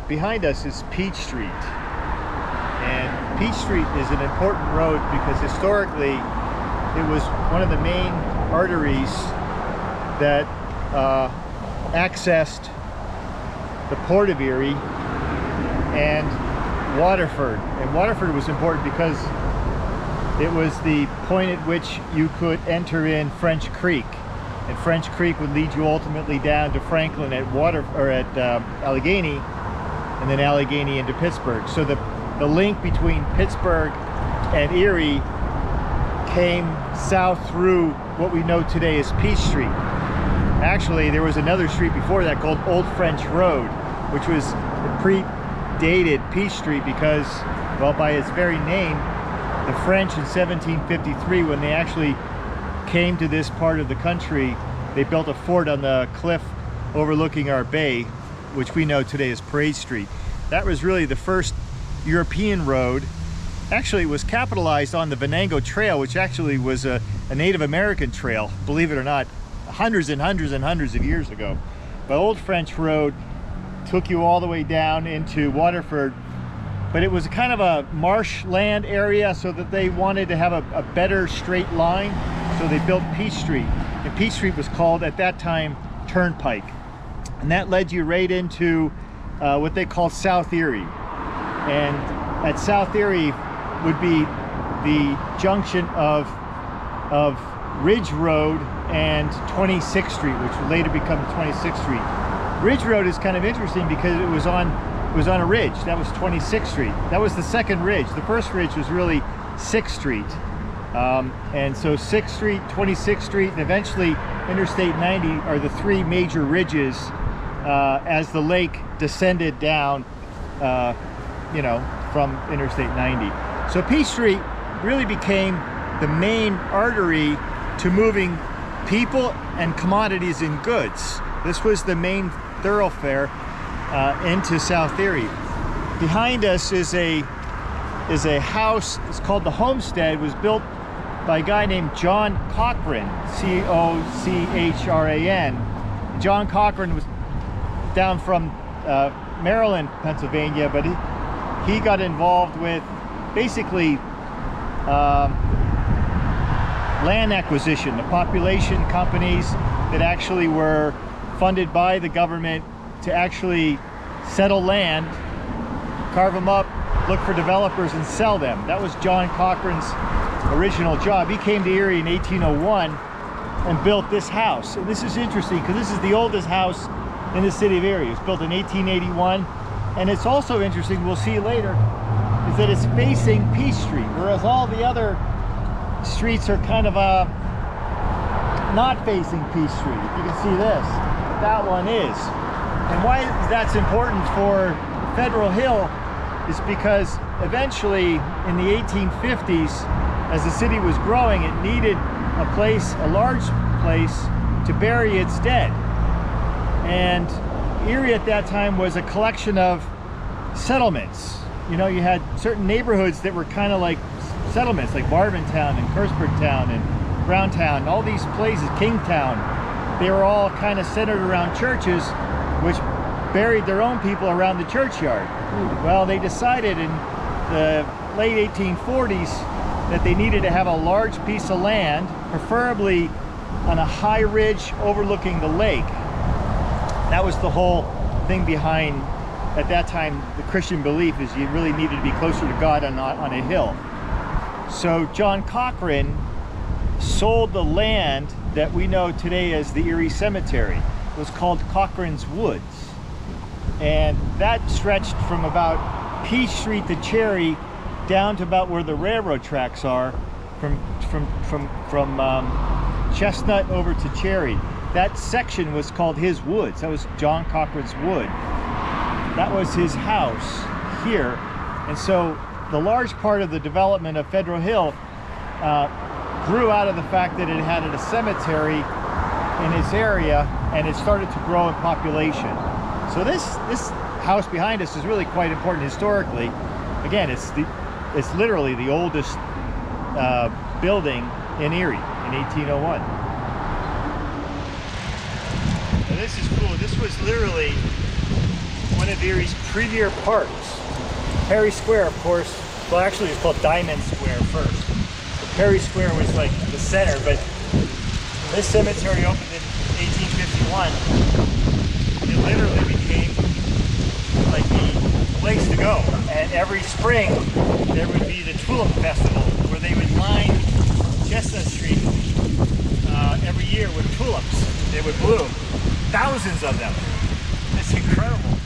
behind us is Peach Street. And Peach Street is an important road because historically it was one of the main arteries that accessed the Port of Erie and Waterford. And Waterford was important because it was the point at which you could enter in French Creek. And French Creek would lead you ultimately down to Franklin at Allegheny, and then Allegheny into Pittsburgh. So the link between Pittsburgh and Erie came south through what we know today as Peach Street. Actually, there was another street before that called Old French Road, which was predated Peach Street because, well, by its very name, the French in 1753, when they actually came to this part of the country, they built a fort on the cliff overlooking our bay, which we know today as Parade Street. That was really the first European road. Actually, it was capitalized on the Venango Trail, which actually was a Native American trail, believe it or not, hundreds and hundreds and hundreds of years ago. But Old French Road took you all the way down into Waterford, but it was kind of a marshland area, so that they wanted to have a better straight line, so they built Peach Street. And Peach Street was called at that time Turnpike, and that led you right into what they call South Erie. And at South Erie would be the junction of Ridge Road and 26th Street, which would later become 26th Street. Ridge Road is kind of interesting because it was on a ridge. That was 26th Street. That was the second ridge. The first ridge was really 6th Street. And so 6th Street, 26th Street, and eventually Interstate 90 are the three major ridges as the lake descended down, you know, from Interstate 90. So Peach Street really became the main artery to moving people and commodities and goods. This was the main thoroughfare into South Erie. Behind us is a house. It's called the Homestead. It was built by a guy named John Cochran, C-O-C-H-R-A-N. John Cochran was down from Maryland, Pennsylvania, but he got involved with basically land acquisition, the population companies that actually were funded by the government to actually settle land, carve them up, look for developers and sell them. That was John Cochran's original job. He came to Erie in 1801 and built this house. And this is interesting because this is the oldest house in the city of Erie. It was built in 1881. And it's also interesting, we'll see later, is that it's facing Peach Street, whereas all the other streets are kind of not facing Peach Street. If you can see this, that one is. And why that's important for Federal Hill is because eventually in the 1850s, as the city was growing, it needed a large place to bury its dead. And Erie at that time was a collection of settlements. You know, you had certain neighborhoods that were kind of like settlements, like Barbentown and Kersburgtown and Browntown, all these places, Kingtown. They were all kind of centered around churches, which buried their own people around the churchyard. Well, they decided in the late 1840s that they needed to have a large piece of land, preferably on a high ridge overlooking the lake. That was the whole thing behind, at that time, the Christian belief is you really needed to be closer to God on a hill. So John Cochran sold the land that we know today as the Erie Cemetery. It was called Cochran's Woods. And that stretched from about Peach Street to Cherry down to about where the railroad tracks are, from Chestnut over to Cherry. That section was called his woods. That was John Cochran's wood. That was his house here. And so the large part of the development of Federal Hill grew out of the fact that it had a cemetery in its area, and it started to grow in population. So this house behind us is really quite important historically. Again, it's literally the oldest building in Erie in 1801. Now this is cool. This was literally one one of Erie's premier parks. Perry Square, of course, well actually it's called Diamond Square first. But Perry Square was like the center, but this cemetery opened in 1851. It literally became like the place to go. And every spring there would be the Tulip Festival where they would line Chestnut Street every year with tulips. They would bloom. Thousands of them. It's incredible.